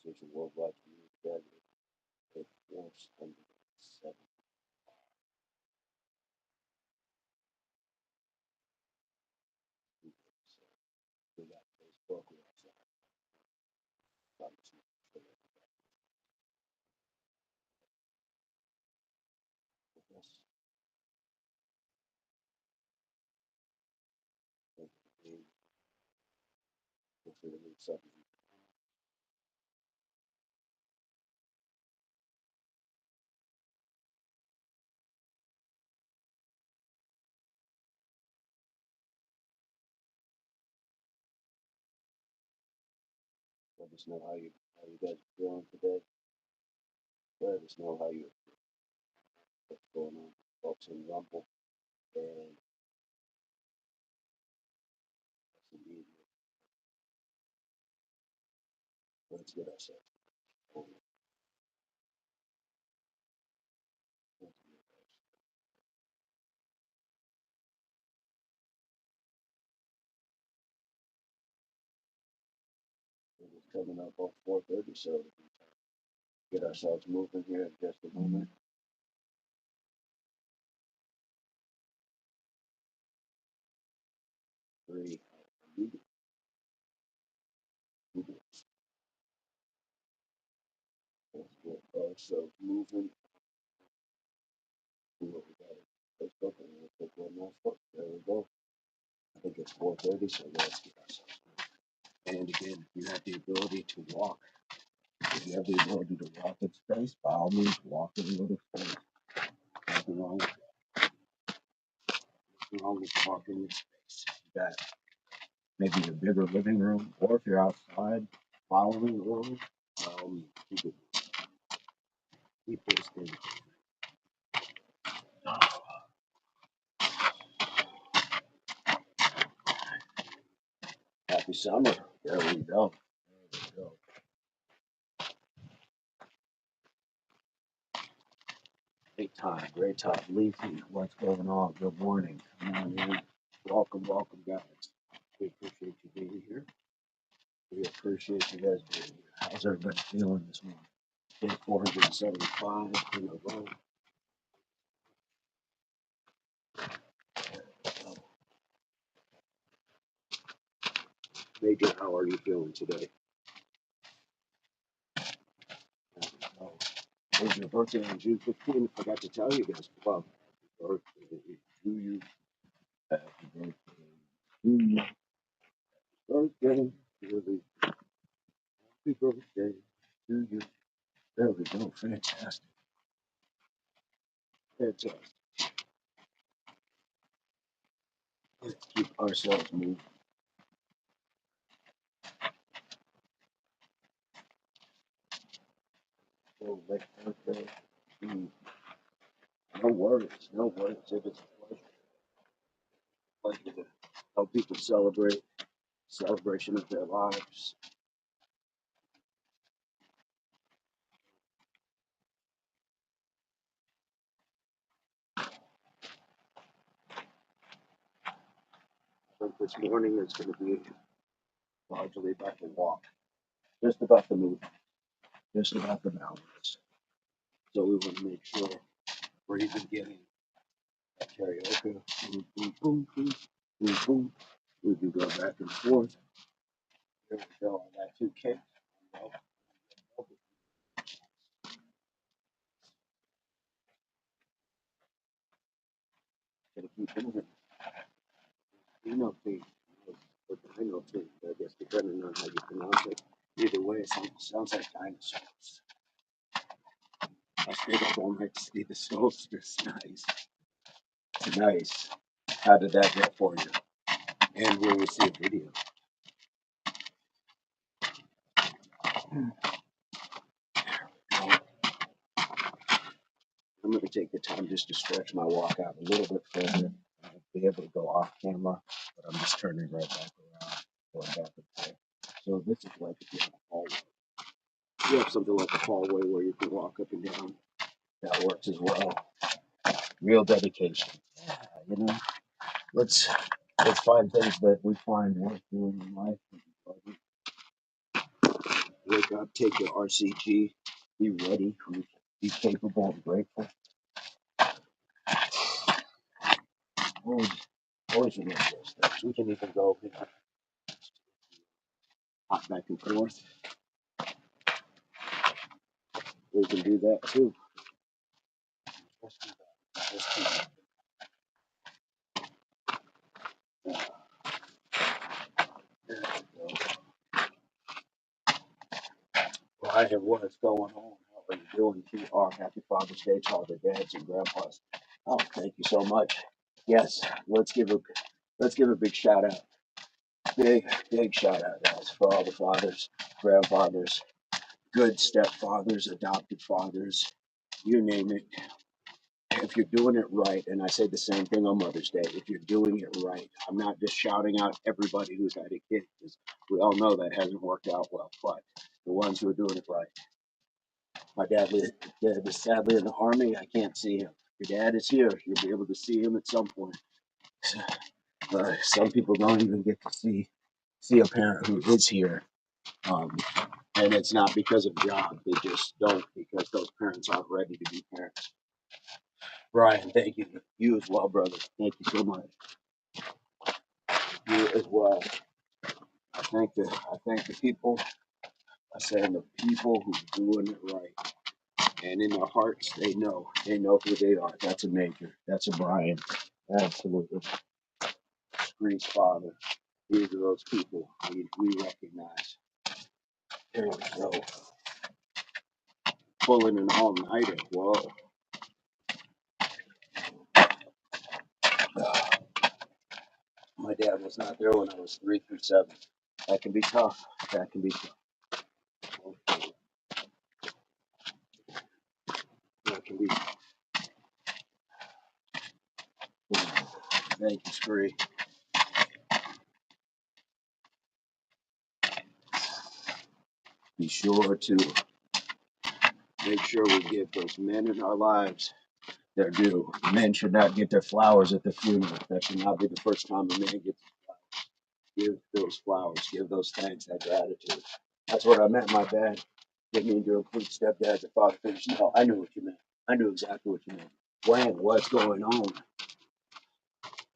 Association Worldwide Community Graduate Force 107. We got Facebook, we also have us. Hopefully, something. Let us know how you guys are feeling today. Let us know what's going on, folks in Rumble and the media. Let's get ourselves going. It's coming up on 4:30, so get ourselves moving here in just a moment. Three, let's get ourselves moving. See what we got on Facebook, and we'll take one more look. There we go. I think it's 4:30, so let's get ourselves moving. And again, if you have the ability to walk, if you have the ability to walk in space, by all means, walk in a little space. Nothing wrong with that. Nothing wrong with walking in space. You got maybe a bigger living room, or if you're outside following along, keep this thing. Happy summer. There we go. There we go. Great time. Leafy, what's going on? Good morning. Come on in. Welcome, guys. We appreciate you being here. We appreciate you guys being here. How's everybody feeling this morning? Day 475 in a row. Major, how are you feeling today? It was your birthday on June 15th. I forgot to tell you guys. Well, happy birthday to you. Happy birthday to you. Birthday, really. Happy birthday to you. There we go. Fantastic. Fantastic. Let's keep ourselves moving. So, like birthday. No worries. No worries. If it's a pleasure to help people celebrate celebration of their lives. I think this morning is going to be largely about the walk, just about the movement, just about the balance. So we want to make sure we're even getting that karaoke. Boom, boom, boom, boom, boom, boom. We can go back and forth. There we go on that 2K. Gotta keep moving. Dino feed, or dino feed, I guess, depending on how you pronounce it. Either way, it sounds like dinosaurs. I stayed up all night to see the solstice. Nice. Nice. How did that go for you? And will we see a video? I'm going to take the time just to stretch my walk out a little bit further. I'll be able to go off camera, but I'm just turning right back around, going back and forth. So this is like if you have a hallway. If you have something like a hallway where you can walk up and down, that works as well. Real dedication. Yeah, you know, let's find things that we find worth doing in life. Wake up, take your RCG, be ready, be capable and grateful. Always, always remember those things. We can even go hop back and forth. We can do that too. Let's do that. Let's do that. There we go. Brian, what's going on? How are you doing? TR, happy Father's Day to all the dads and grandpas. Oh, thank you so much. Yes, let's give a big shout out. Big shout out, guys, for all the fathers, grandfathers, good stepfathers, adopted fathers, you name it. If you're doing it right, and I say the same thing on Mother's Day, if you're doing it right, I'm not just shouting out everybody who's had a kid, because we all know that hasn't worked out well, but the ones who are doing it right. My dad is sadly in the army. I can't see him. Your dad is here. You'll be able to see him at some point. Some people don't even get to see a parent who is here. And it's not because of job. They just don't, because those parents aren't ready to be parents. Brian, thank you. You as well, brother. Thank you so much. You as well. I thank the people. I say the people who's doing it right. And in their hearts, they know who they are. That's a Major. That's a Brian. Absolutely. Scree's father. These are those people we recognize. There we go. Pulling an all-nighter. Whoa. My dad was not there when I was 3 through 7. That can be tough. That can be tough. That can be tough. Thank you, Scree. Be sure to make sure we give those men in our lives their due. Men should not get their flowers at the funeral. That should not be the first time a man gets flowers. Give those flowers. Give those thanks, that gratitude. That's what I meant, my bad. Didn't mean to include stepdads and father figures. No, I knew what you meant. I knew exactly what you meant. Wayne, what's going on?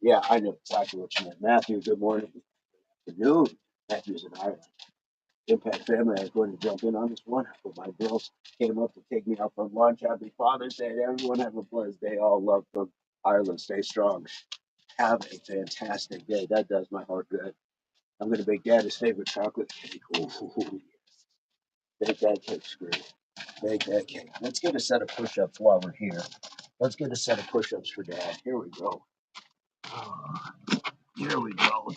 Yeah, I knew exactly what you meant. Matthew, good morning. Good afternoon. Matthew's in Ireland. Impact family, I was going to jump in on this one, but my girls came up to take me out for lunch. Happy Father's Day. Everyone have a blessed day. All love from Ireland. Stay strong. Have a fantastic day. That does my heart good. I'm going to bake Dad's favorite chocolate cake. Ooh, bake that cake, Screw. Bake that cake. Let's get a set of push-ups while we're here. Let's get a set of push-ups for Dad. Here we go. Here we go.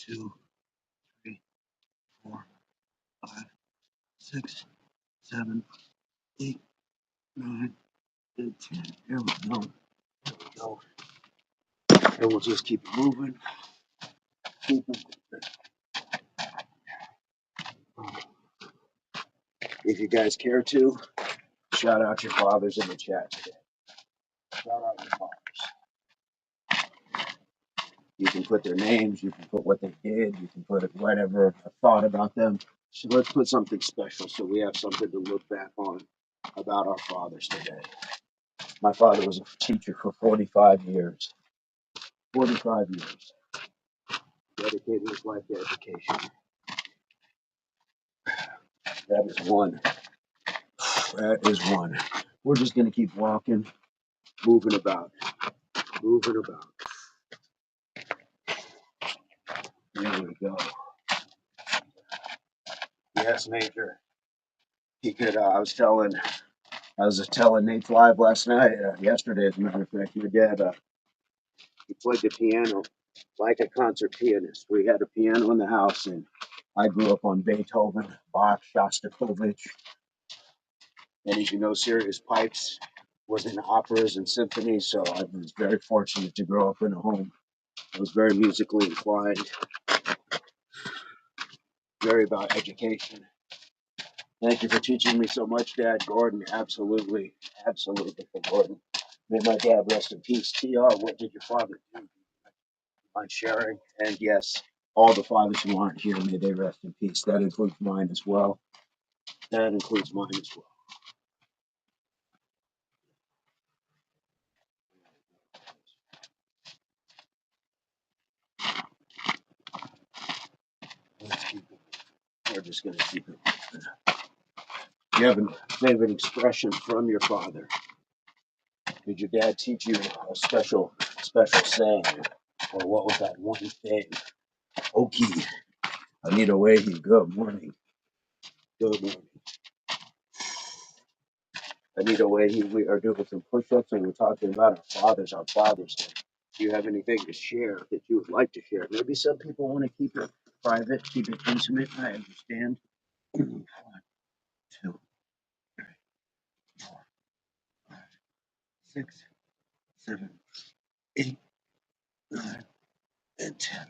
2, 3, 4, 5, 6, 7, 8, 9, and 10. Here we go. Here we go. And we'll just keep it moving. Keep it moving. If you guys care to, shout out your fathers in the chat today. Shout out your fathers. You can put their names, you can put what they did, you can put whatever thought about them. So let's put something special so we have something to look back on about our fathers today. My father was a teacher for 45 years. 45 years. Dedicated his life to education. That is one. That is one. We're just going to keep walking, moving about. Moving about. There we go. Yes, Major. He could. I was telling Nate's live last night, yesterday, as a matter of fact. Your dad, he played the piano like a concert pianist. We had a piano in the house, and I grew up on Beethoven, Bach, Shostakovich, and as you know, Sirius Pipes was in operas and symphonies. So I was very fortunate to grow up in a home that was very musically inclined, very about education. Thank you for teaching me so much, Dad. Gordon, absolutely, absolutely for Gordon. May my dad rest in peace. TR, what did your father do? On sharing, and yes, All the fathers who aren't here, may they rest in peace. That includes mine as well. That includes mine as well. Let's keep it. We're just going to keep it. You have a favorite expression from your father? Did your dad teach you a special saying? Or what was that one thing? Okie, Anita Wahi, good morning. Good morning. Anita Wahi, we are doing some push-ups and we're talking about our Father's Day. Do you have anything to share that you would like to share? Maybe some people want to keep it private, keep it intimate. I understand. 1, 2, 3, 4, 5, 6, 7, 8, 9, and 10.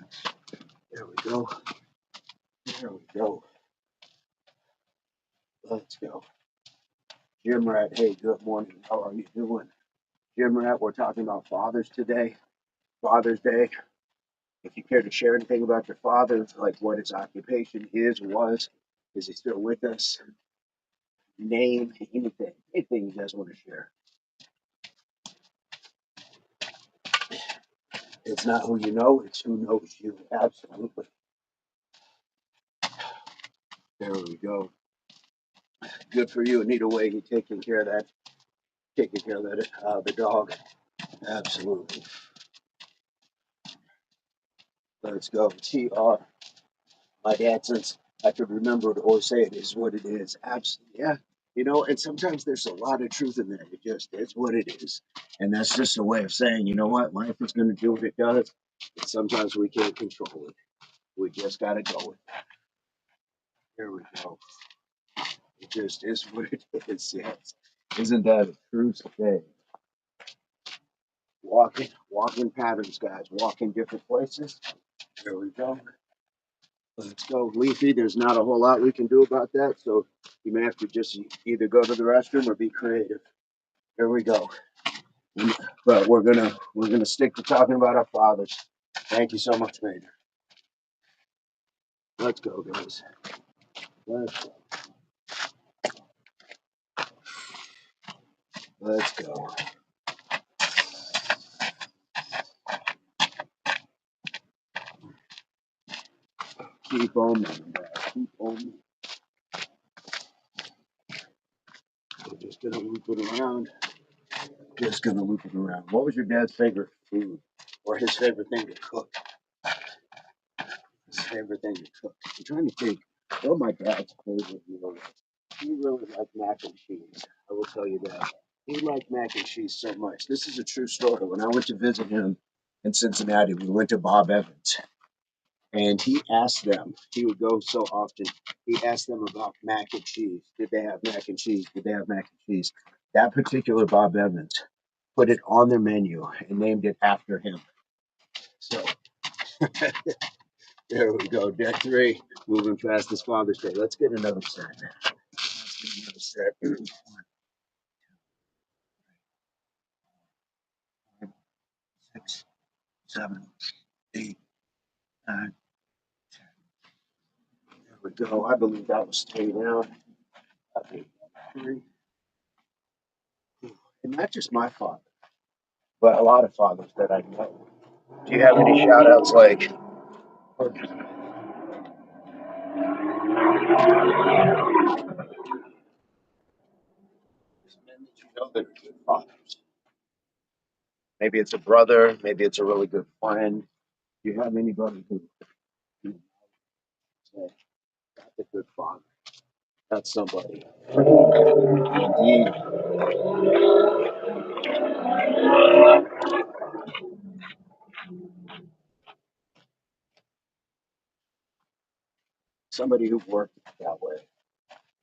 There we go. There we go. Let's go. Jim Rat, hey, good morning. How are you doing? Jim Rat, we're talking about fathers today, Father's Day. If you care to share anything about your father, like what his occupation was, is he still with us? Name, anything you guys want to share. It's not who you know, it's who knows you. Absolutely. There we go. Good for you, Anita Way, taking care of that, the dog. Absolutely. Let's go. TR. My dad, since I could remember to always say it is what it is. Absolutely. Yeah. And sometimes there's a lot of truth in there. It just is what it is. And that's just a way of saying, you know what, life is going to do what it does. And sometimes we can't control it. We just got to go with it. There we go. It just is what it is. Yes. Isn't that a true thing? Walking patterns, guys. Walking different places. There we go. Let's go. Leafy, there's not a whole lot we can do about that. So you may have to just either go to the restroom or be creative. There we go. But we're gonna stick to talking about our fathers. Thank you so much, Maynard. Let's go, guys. Let's go. Let's go. Keep on moving, guys. Keep on moving. We're just gonna loop it around. Just gonna loop it around. What was your dad's favorite food, or his favorite thing to cook? His favorite thing to cook. I'm trying to think. What my dad's favorite meal was. He really liked mac and cheese. I will tell you that. He liked mac and cheese so much. This is a true story. When I went to visit him in Cincinnati, we went to Bob Evans. And he asked them, he would go so often, he asked them about mac and cheese. Did they have mac and cheese? Did they have mac and cheese? That particular Bob Evans put it on their menu and named it after him. So there we go. Deck 3, moving past this Father's Day. Let's get another set. Let's get another set. 1, 2, 3, 4, 5, 6, 7, 8, 9, 10. There we go. I believe that was 3 now. 3. And not just my father, but a lot of fathers that I know. Do you have any shout outs like or just men that you know that are good fathers? Maybe it's a brother, maybe it's a really good friend. Do you have anybody who you say, that's a good father? That's somebody. Indeed. Somebody who worked that way.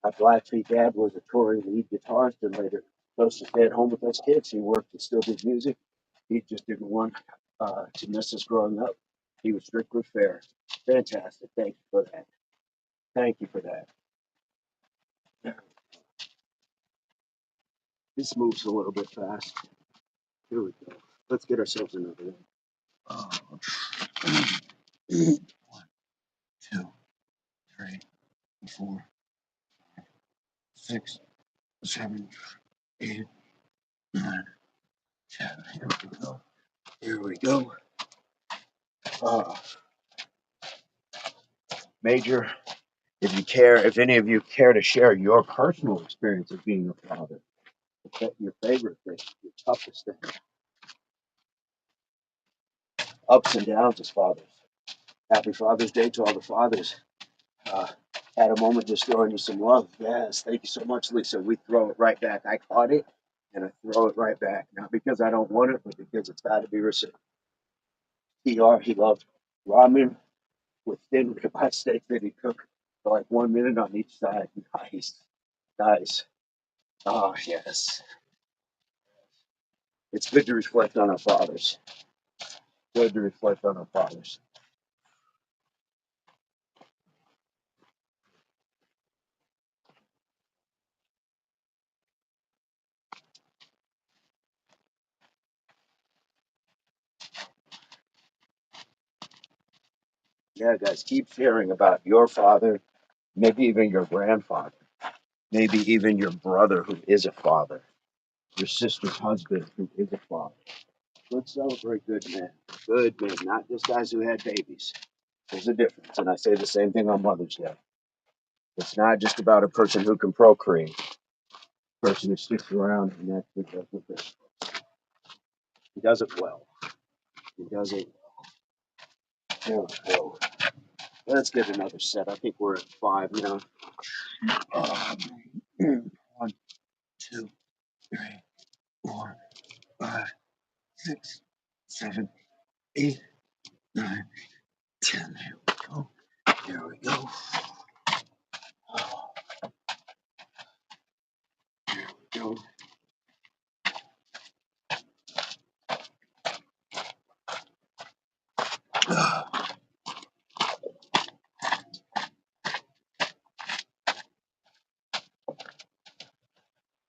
My Blackfeet dad was a touring lead guitarist and later chose to stay at home with us kids. He worked and still did music. He just didn't want to miss us growing up. He was strictly fair. Fantastic. Thank you for that. Thank you for that. This moves a little bit fast. Here we go. Let's get ourselves another one. Oh. 1, 4, 6, 7, 8, 9, 10. Here we go. Here we go. Uh, Major, if any of you care to share your personal experience of being a father, your favorite thing, your toughest thing, ups and downs as fathers. Happy Father's Day to all the fathers. Uh, had a moment just throwing you some love. Yes, thank you so much, Lisa. We throw it right back. I caught it and I throw it right back. Not because I don't want it, but because it's got to be received. He loved ramen with thin ribeye steak that he cooked for like 1 minute on each side. Nice, nice. Oh, yes. It's good to reflect on our fathers. Good to reflect on our fathers. Yeah, guys, keep sharing about your father, maybe even your grandfather, maybe even your brother who is a father, your sister's husband who is a father. Let's celebrate good men. Good men, not just guys who had babies. There's a difference. And I say the same thing on Mother's Day. It's not just about a person who can procreate, a person who sticks around and actually does the thing. He does it well. He does it well. There we go. Let's get another set. I think we're at 5 now. 1, 2, 3, 4, 5, 6, 7, 8, 9, 10. Here we go. Here we go. Here we go.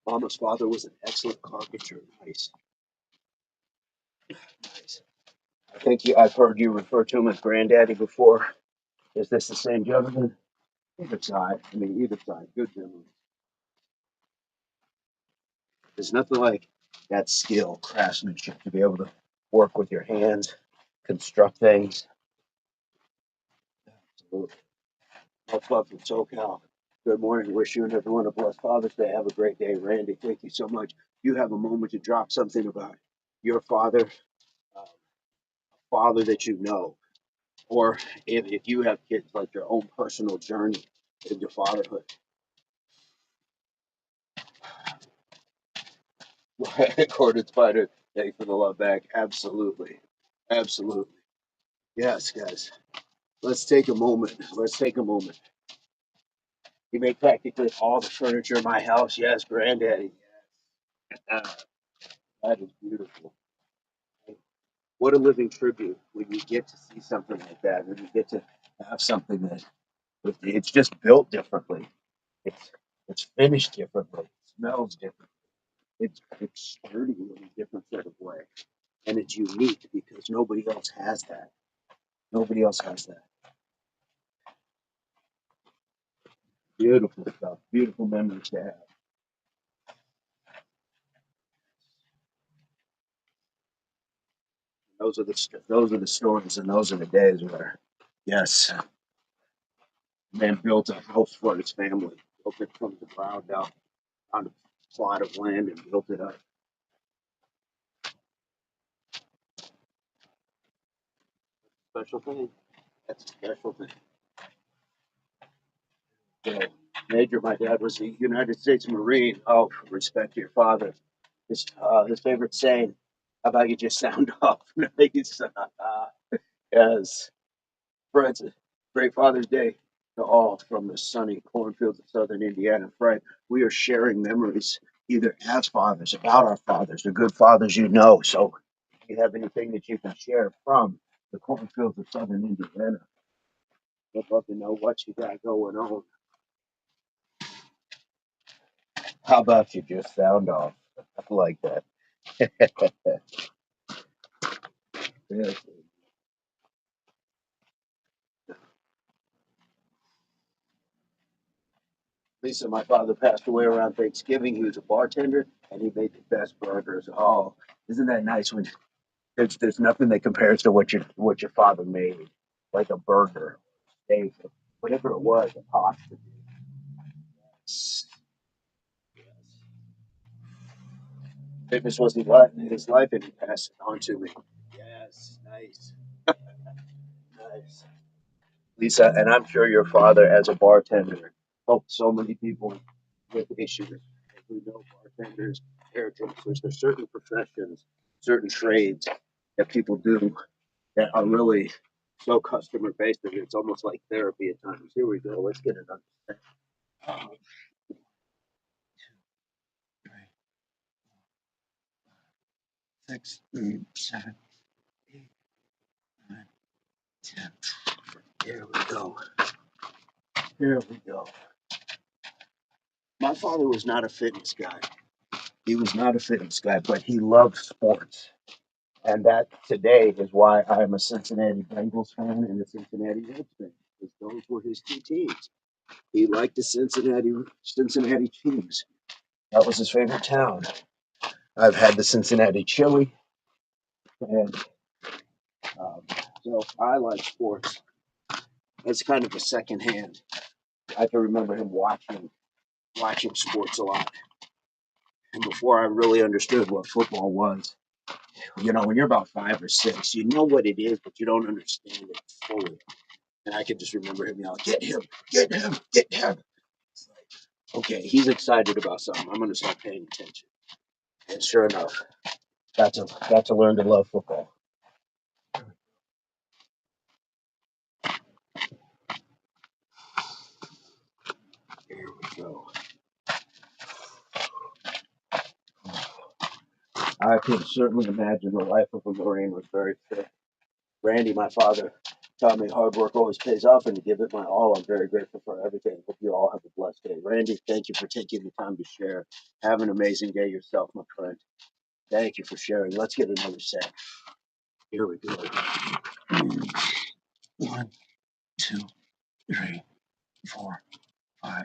Mama's father was an excellent carpenter. Nice. Nice. I've heard you refer to him as granddaddy before. Is this the same gentleman? Either side. I mean, either side. Good gentleman. There's nothing like that skill, craftsmanship, to be able to work with your hands, construct things. Absolutely. Much love from SoCal. Good morning. Wish you and everyone a blessed Father's Day. Have a great day, Randy. Thank you so much. You have a moment to drop something about your father, father that you know, or if you have kids, like your own personal journey into fatherhood. Corded Spider, thank you for the love back. Absolutely. Absolutely. Yes, guys. Let's take a moment. Let's take a moment. He made practically all the furniture in my house. Yes, granddaddy. Ah, that is beautiful. What a living tribute when you get to see something like that, when you get to have something that it's just built differently. It's it's finished differently. It smells different. It's sturdy in a different sort of way. And it's unique because nobody else has that. Nobody else has that. Beautiful stuff. Beautiful memories to have. Those are the stories and those are the days where, yes, man built a house for his family, built it from the ground up on a plot of land and built it up. Special thing. That's a special thing. So, Major, my dad was a United States Marine. Oh, respect to your father. His favorite saying, how about you just sound off? Nice. Yes. Friends, great Father's Day to all from the sunny cornfields of southern Indiana. Fred, we are sharing memories either as fathers, about our fathers, the good fathers you know. So if you have anything that you can share from the cornfields of southern Indiana, I'd love to know what you got going on. How about you just sound off? I like that. Yes. Lisa, my father passed away around Thanksgiving. He was a bartender, and he made the best burgers. Oh, isn't that nice? When there's nothing that compares to what your father made, like a burger, steak, whatever it was, a pasta. Yes. Fitness was his life, and he passed it on to me. Yes, nice, nice. Lisa, and I'm sure your father, as a bartender, helped so many people with issues. As we know, bartenders, hairdressers, there's certain professions, certain trades that people do that are really so customer based that it's almost like therapy at times. Here we go. Let's get it done. Um, 6, 7, 8, 9, 10. Here we go. Here we go. My father was not a fitness guy. He was not a fitness guy, but he loved sports. And that today is why I'm a Cincinnati Bengals fan and a Cincinnati Reds fan, because those were his two teams. He liked the Cincinnati Chiefs. That was his favorite town. I've had the Cincinnati chili, and um, so I like sports. It's kind of a second hand. I can remember him watching sports a lot, and before I really understood what football was. When you're about 5 or 6, you know what it is, but you don't understand it fully. And I can just remember him yelling, "Get him! Get him! Get him!" It's like, okay, he's excited about something. I'm going to start paying attention. And sure enough, got to learn to love football. Here we go. I can certainly imagine the life of a Marine was very fit. Randy, my father, taught me hard work always pays off, and to give it my all. I'm very grateful for everything. Hope you all have a blessed day. Randy, thank you for taking the time to share. Have an amazing day yourself, my friend. Thank you for sharing. Let's get another set. Here we go. 1, 2, 3, 4, 5,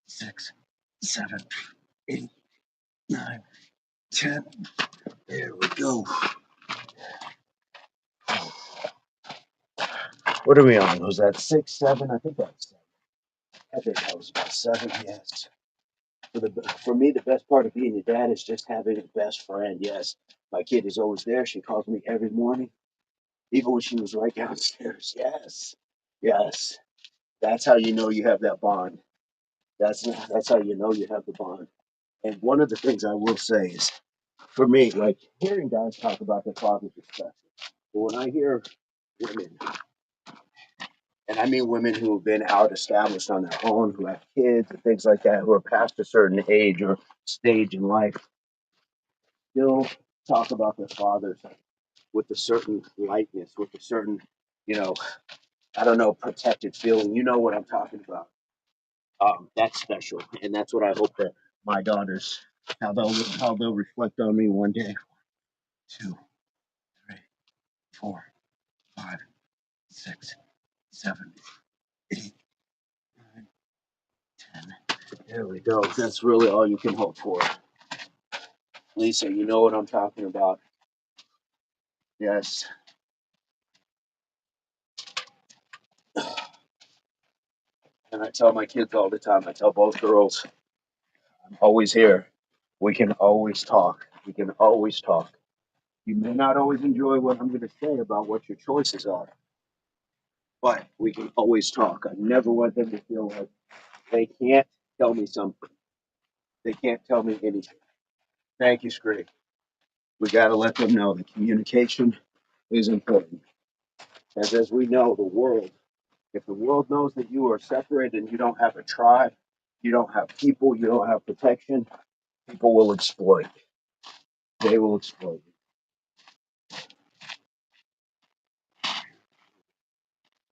6, 7, 8, 9, 10. There we go. What are we on? Was that 6, 7? I think that's 7. I think that was about 7. Yes. For me, the best part of being a dad is just having a best friend. Yes, my kid is always there. She calls me every morning, even when she was right downstairs. Yes, yes. That's how you know you have that bond. That's how you know you have the bond. And one of the things I will say is, for me, like hearing guys talk about their fathers is special. But when I hear women, and I mean women who have been out established on their own, who have kids and things like that, who are past a certain age or stage in life, still talk about their fathers with a certain lightness, with a certain, you know, I don't know, protected feeling. You know what I'm talking about. That's special, and that's what I hope that my daughters, how they'll reflect on me one day. 2, 3, 4, 5, 6, 7, 8, 9, 10. There we go. That's really all you can hope for. Lisa, you know what I'm talking about. Yes. And I tell my kids all the time, I tell both girls, I'm always here. We can always talk. We can always talk. You may not always enjoy what I'm going to say about what your choices are, but we can always talk. I never want them to feel like they can't tell me something. They can't tell me anything. Thank you, Scree. We got to let them know that communication is important. As we know, if the world knows that you are separated and you don't have a tribe, you don't have people, you don't have protection, people will exploit. They will exploit you.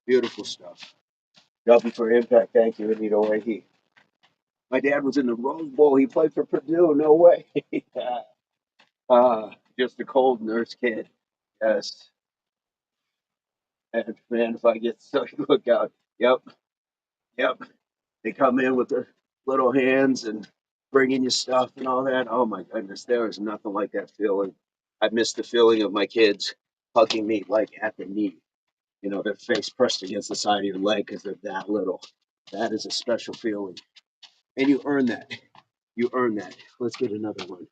Beautiful stuff. W for impact. Thank you, Anita Leahy. My dad was in the Rose Bowl. He played for Purdue. No way. Just a cold nurse kid. Yes. And man, if I get stuck, look out. Yep. Yep. They come in with their little hands and bringing you stuff and all that. Oh my goodness, there is nothing like that feeling. I miss the feeling of my kids hugging me like at the knee. You know, their face pressed against the side of your leg because they're that little. That is a special feeling. And you earn that. You earn that. Let's get another one.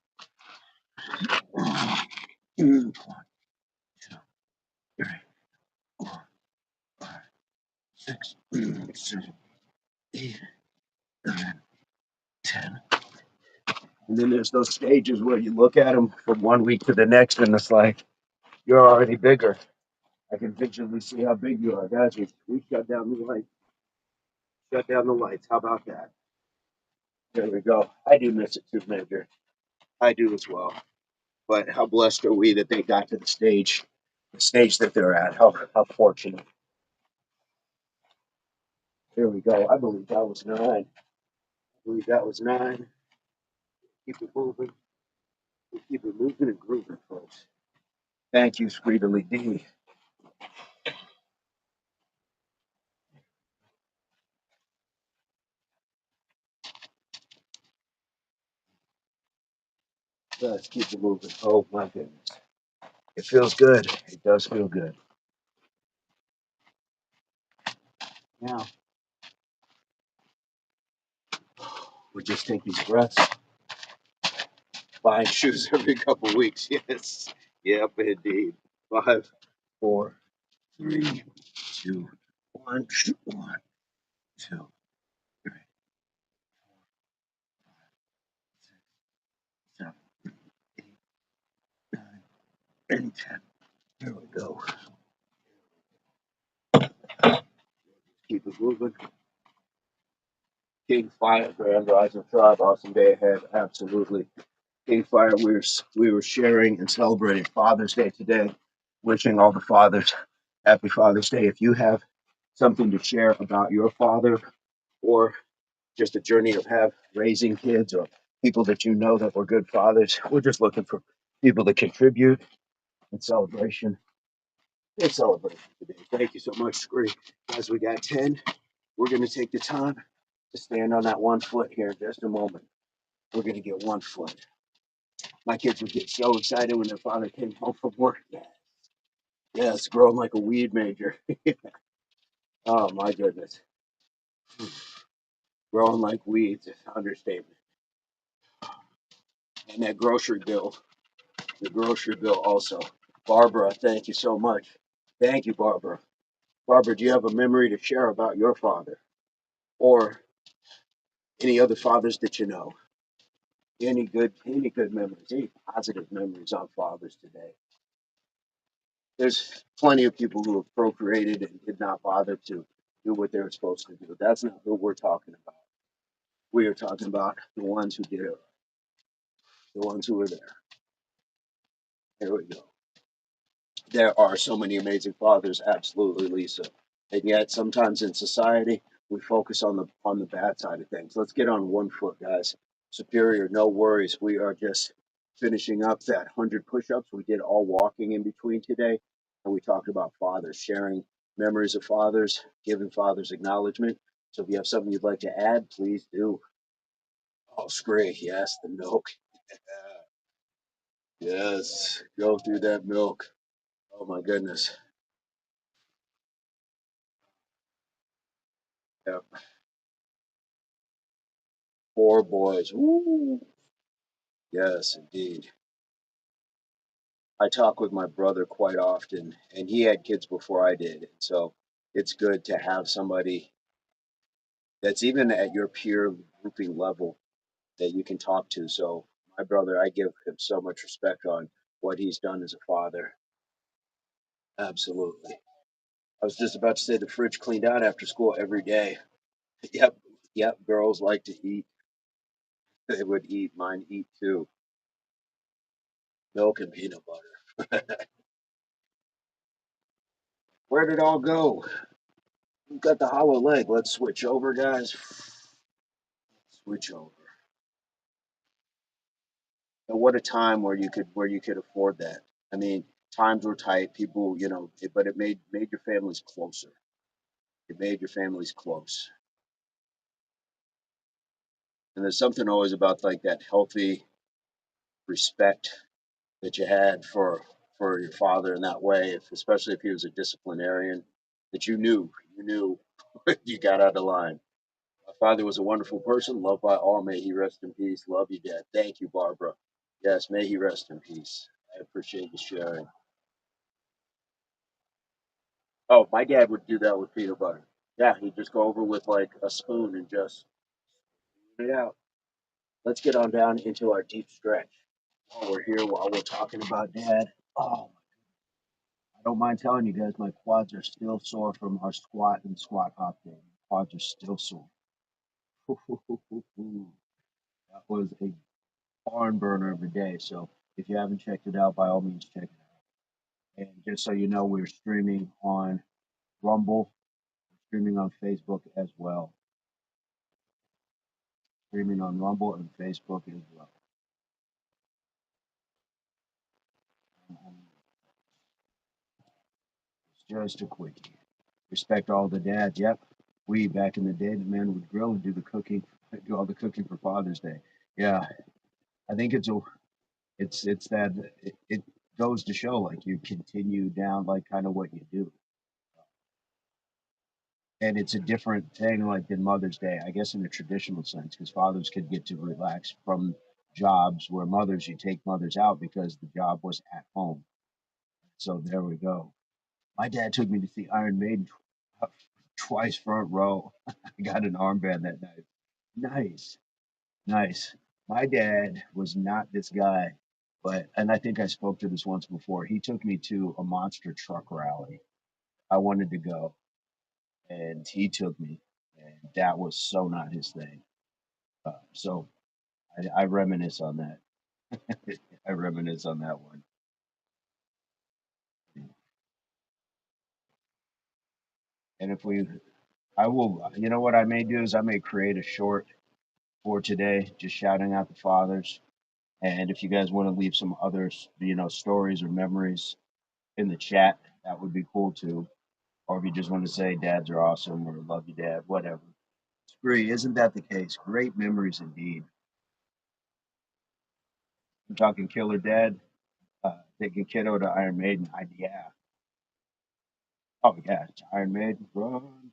One, two, three, four, five, six, seven, 8, 9, 10. And then there's those stages where you look at them from one week to the next, and it's like, you're already bigger. I can visually see how big you are. Guys, we shut down the lights. Shut down the lights. How about that? There we go. I do miss it too, Major. I do as well. But how blessed are we that they got to the stage that they're at. How fortunate. Here we go. I believe that was 9. I believe that was 9. Keep it moving. Keep it moving and grooving, folks. Thank you, Sweetly D. Let's keep it moving. Oh my goodness. It feels good. It does feel good. Now we just take these breaths. Buying shoes every couple weeks. Yes. Yep, indeed. 5, 4, 3, 2, 1. 1, 2, 3, 7, 8, 9, and 10. Here we go. Keep it moving. King Fire, Grand Rising Tribe, awesome day ahead. Absolutely. King Fire, we were sharing and celebrating Father's Day today. Wishing all the fathers happy Father's Day. If you have something to share about your father or just a journey of have raising kids or people that you know that were good fathers, we're just looking for people to contribute in celebration. In celebration today. Thank you so much, Scree. Guys, we got 10. We're going to take the time to stand on that one foot here in just a moment. We're going to get one foot. My kids would get so excited when their father came home from work. Yes, growing like a weed major. Oh my goodness. Growing like weeds is an understatement. And that grocery bill, the grocery bill also. Barbara, thank you so much. Thank you, Barbara. Barbara, do you have a memory to share about your father or any other fathers that you know? Any good memories, any positive memories on fathers today? There's plenty of people who have procreated and did not bother to do what they were supposed to do. That's not who we're talking about. We are talking about the ones who did it, the ones who were there. Here we go. There are so many amazing fathers, absolutely, Lisa. And yet sometimes in society we focus on the bad side of things. Let's get on one foot, guys. Superior, no worries. We are just finishing up that 100 push-ups. We did all walking in between today, and we talked about fathers, sharing memories of fathers, giving fathers acknowledgement. So if you have something you'd like to add, please do. Oh, Scray, yes, the milk. Yes, go through that milk. Oh my goodness. Yep. 4 boys. Woo. Yes, indeed. I talk with my brother quite often, and he had kids before I did. So it's good to have somebody that's even at your peer grouping level that you can talk to. So my brother, I give him so much respect on what he's done as a father. Absolutely. I was just about to say the fridge cleaned out after school every day. Yep, yep. Girls like to eat. They would eat. Mine eat too. Milk and peanut butter. Where did it all go? We've got the hollow leg. Let's switch over, guys. Switch over. And what a time where you could afford that. I mean, times were tight. People, but it made your families closer. It made your families close. And there's something always about like that healthy respect that you had for your father in that way, especially if he was a disciplinarian, that you knew you got out of line. My father was a wonderful person, loved by all. May he rest in peace. Love you, Dad. Thank you, Barbara. Yes, may he rest in peace. I appreciate you sharing. Oh, my dad would do that with peanut butter. Yeah, he'd just go over with like a spoon and just spit it out. Let's get on down into our deep stretch. While we're here, while we're talking about dad. Oh, I don't mind telling you guys, my quads are still sore from our squat and squat hop day. My quads are still sore. That was a barn burner of a day. So if you haven't checked it out, by all means, check it out. And just so you know, we're streaming on Rumble, streaming on Facebook as well. Streaming on Rumble and Facebook as well. It's just a quickie. Respect all the dads. Yep. We back in the day, the man would grill and do the cooking, do all the cooking for Father's Day. Yeah, I think it's that it goes to show like you continue down like kind of what you do, and it's a different thing like than Mother's Day, I guess in a traditional sense, because fathers could get to relax from jobs where mothers you take mothers out because the job was at home. So there we go. My dad took me to see Iron Maiden twice front row. I got an armband that night. Nice, nice. My dad was not this guy, but and I think I spoke to this once before. He took me to a monster truck rally. I wanted to go, and he took me, and that was so not his thing. So I reminisce on that. I reminisce on that one. And if we, I will, you know what I may do is I may create a short for today, just shouting out the fathers. And if you guys want to leave some others, stories or memories in the chat, that would be cool too. Or if you just want to say dads are awesome or love you, dad, whatever. Spree, isn't that the case? Great memories indeed. I'm talking Killer Dad, taking kiddo to Iron Maiden. Yeah. Oh, yeah. It's Iron Maiden. Run.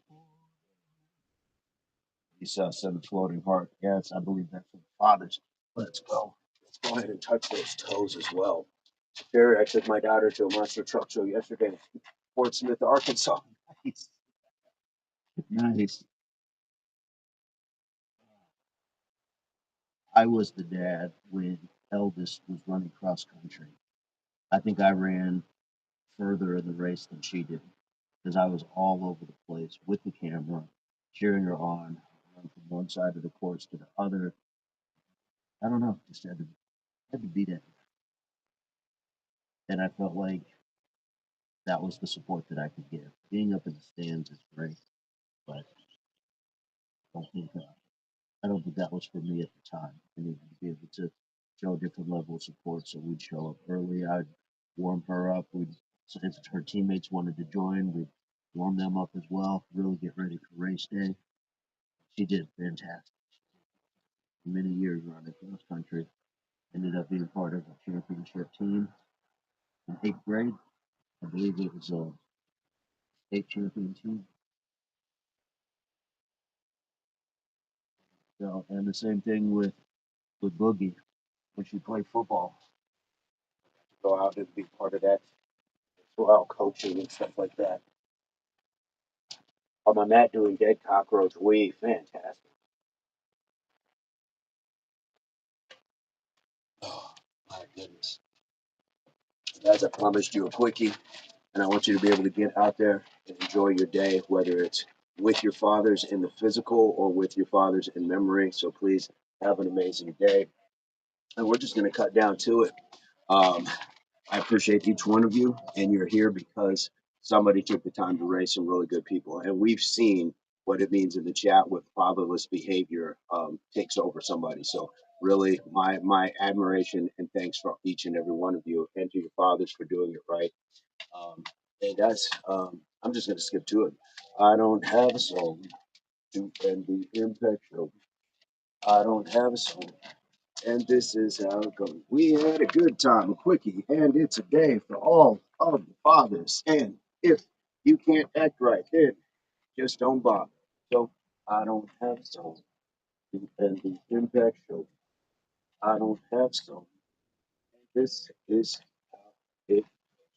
He saw Seven Floating Heart. Yes, I believe that's for the fathers. Let's go. Let's go ahead and touch those toes as well. Jerry, I took my daughter to a monster truck show yesterday in Fort Smith, Arkansas. Nice. Nice. I was the dad when eldest was running cross country. I think I ran further in the race than she did because I was all over the place with the camera, cheering her on, run from one side of the course to the other. I don't know, just had to beat it. And I felt like that was the support that I could give. Being up in the stands is great, but I don't think that was for me at the time. I needed to be able to show a different level of support, so we'd show up early. I'd warm her up. So if her teammates wanted to join, we'd warm them up as well. Really get ready for race day. She did fantastic. Many years running cross country. Ended up being part of a championship team in eighth grade. I believe it was a state champion team. So, and the same thing with Boogie when she played football. Go out and be part of that as well, coaching and stuff like that. On my mat doing dead cockroach weave, fantastic. Oh my goodness. Guys, I promised you a quickie, and I want you to be able to get out there and enjoy your day, whether it's with your fathers in the physical or with your fathers in memory. So please have an amazing day. And we're just going to cut down to it. Um, I appreciate each one of you, and you're here because somebody took the time to raise some really good people. And we've seen what it means in the chat with fatherless behavior takes over somebody. So really, my admiration and thanks for each and every one of you, and to your fathers for doing it right. And guys, I'm just going to skip to it. I don't have a song to end the impact show. I don't have a soul. And this is how it goes. We had a good time, a quickie, and it's a day for all of the fathers. And if you can't act right, then just don't bother. So I don't have a soul. And the impact show. I don't have soul. This is how it.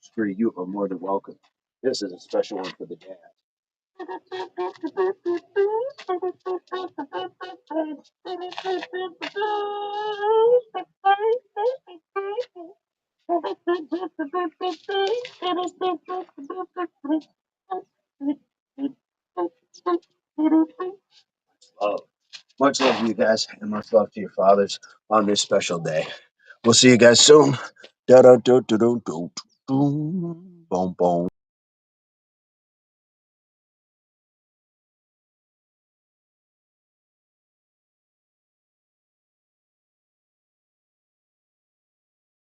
Screw you are more than welcome. This is a special one for the dad. Oh, much love to you guys, and much love to your fathers on this special day. We'll see you guys soon. Da da da da da da. Boom boom.